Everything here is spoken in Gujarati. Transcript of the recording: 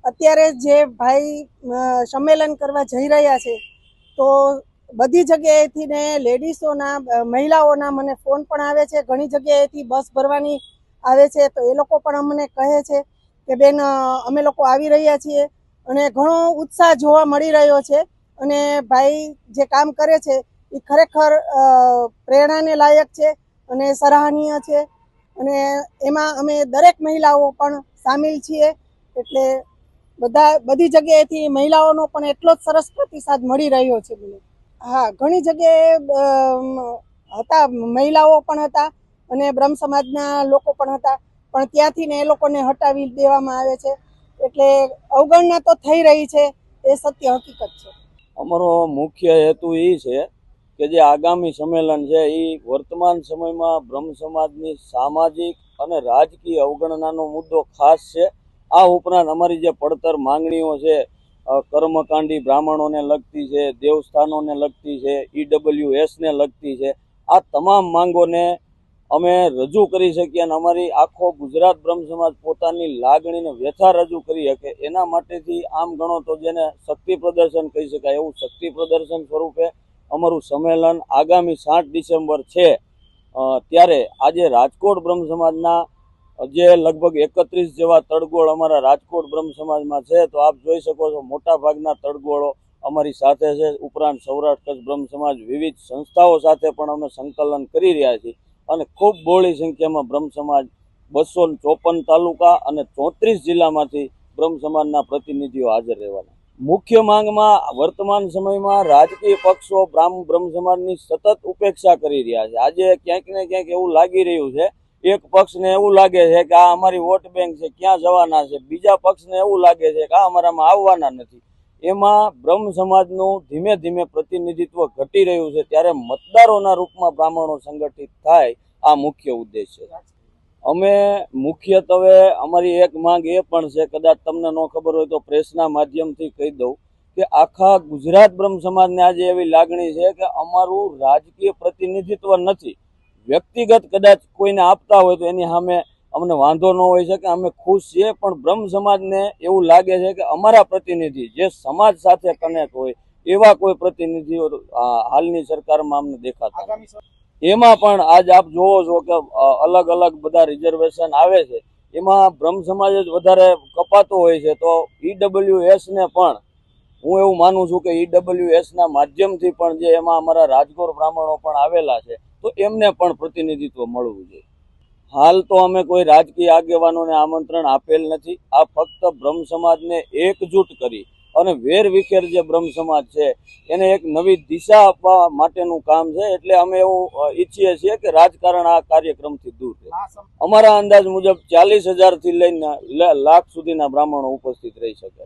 અત્યારે જે ભાઈ સંમેલન કરવા જઈ રહ્યા છે, તો બધી જગ્યાએથી ને લેડીઝોના મહિલાઓના મને ફોન પણ આવે છે, ઘણી જગ્યાએથી બસ ભરવાની આવે છે, તો એ લોકો પણ અમને કહે છે કે બેન અમે લોકો આવી રહ્યા છીએ, અને ઘણો ઉત્સાહ જોવા મળી રહ્યો છે. અને ભાઈ જે કામ કરે છે એ ખરેખર પ્રેરણાને લાયક છે અને સરાહનીય છે, અને એમાં અમે દરેક મહિલાઓ પણ સામેલ છીએ. એટલે બધી જગ્યાએથી મહિલાઓનો પણ એટલો જ સરસ પ્રતિસાદ મળી રહ્યો છે મને. હા, ઘણી જગ્યાએ હતા, મહિલાઓ પણ હતા અને બ્રહ્મ સમાજના લોકો પણ હતા, પણ ત્યાંથી ને એ લોકોને હટાવી દેવામાં આવે છે. એટલે અવગણના તો થઈ રહી છે, એ સત્ય હકીકત છે. અમારો મુખ્ય હેતુ એ છે કે જે આગામી સંમેલન છે એ વર્તમાન સમયમાં બ્રહ્મ સમાજની સામાજિક અને રાજકીય અવગણનાનો મુદ્દો ખાસ છે. આ ઉપરાંત અમારી જે પડતર માંગણીઓ છે, કર્મકાંડી બ્રાહ્મણોને લગતી છે, દેવસ્થાનોને લગતી છે, EWSને લગતી છે, આ તમામ માંગોને અમે રજૂ કરી શકીએ અને અમારી આખો ગુજરાત બ્રહ્મ સમાજ પોતાની લાગણીને વ્યથા રજૂ કરી શકે, એના માટેથી આમ ગણો તો જેને શક્તિ પ્રદર્શન કહી શકાય એવું શક્તિ પ્રદર્શન સ્વરૂપે અમારું સંમેલન આગામી 7 ડિસેમ્બર છે. ત્યારે આજે રાજકોટ બ્રહ્મ સમાજના જે લગભગ 31 જેવા તળગોળ અમારા રાજકોટ બ્રહ્મ સમાજમાં છે, તો આપ જોઈ શકો છો મોટા ભાગના તળગોળો અમારી સાથે છે. ઉપરાંત સૌરાષ્ટ્ર કચ્છ બ્રહ્મ સમાજ વિવિધ સંસ્થાઓ સાથે પણ અમે સંકલન કરી રહ્યા છીએ, અને ખૂબ બહોળી સંખ્યામાં બ્રહ્મ સમાજ 254 તાલુકા અને 34 જિલ્લામાંથી બ્રહ્મ સમાજના પ્રતિનિધિઓ હાજર રહેવાના. મુખ્ય માંગમાં વર્તમાન સમયમાં રાજકીય પક્ષો બ્રહ્મ સમાજની સતત ઉપેક્ષા કરી રહ્યા છે. આજે ક્યાંક ને ક્યાંક એવું લાગી રહ્યું છે, એક પક્ષને એવું લાગે છે કે આ અમારી વોટ બેંક છે, ક્યાં જવાના છે, બીજા પક્ષને એવું લાગે છે કે આ અમારામાં આવવાના નથી. એમાં બ્રહ્મ સમાજનું ધીમે ધીમે પ્રતિનિધિત્વ ઘટી રહ્યું છે, ત્યારે મતદારોના રૂપમાં બ્રાહ્મણો સંગઠિત થાય, આ મુખ્ય ઉદ્દેશ છે. અમે મુખ્યત્વે અમારી એક માંગ એ પણ છે, કદાચ તમને ન ખબર હોય તો પ્રેસના માધ્યમથી કહી દઉં કે આખા ગુજરાત બ્રહ્મ સમાજને આજે એવી લાગણી છે કે અમારું રાજકીય પ્રતિનિધિત્વ નથી. વ્યક્તિગત કદાચ કોઈને આપતા હોય તો એની સામે અમને વાંધો ન હોય શકે, અમે ખુશ છીએ, પણ બ્રહ્મ સમાજને એવું લાગે છે કે અમારા પ્રતિનિધિ જે સમાજ સાથે કનેક્ટ હોય એવા કોઈ પ્રતિનિધિઓ હાલની સરકારમાં અમને દેખાતા. એમાં પણ આજ આપ જોવો છો કે અલગ અલગ બધા રિઝર્વેશન આવે છે, એમાં બ્રહ્મ સમાજ જ વધારે કપાતો હોય છે. તો EWSને પણ હું એવું માનું છું કે EWSના માધ્યમથી પણ જે એમાં અમારા રાજકોટ બ્રાહ્મણો પણ આવેલા છે, તો એમને પણ પ્રતિનિધિત્વ મળવું જોઈએ. હાલ તો અમે કોઈ રાજકીય આગેવાનોને આમંત્રણ આપેલ નથી. આ ફક્ત બ્રહ્મ સમાજને એકજૂટ કરી અને વેરવિખેર જે બ્રહ્મ સમાજ છે એને એક નવી દિશા આપવા માટેનું કામ છે. એટલે અમે એવું ઈચ્છીએ છીએ કે રાજકારણ આ કાર્યક્રમથી દૂર રહે. અમારા અંદાજ મુજબ 40,000 થી લઈને લાખ સુધીના બ્રાહ્મણો ઉપસ્થિત રહી શકે.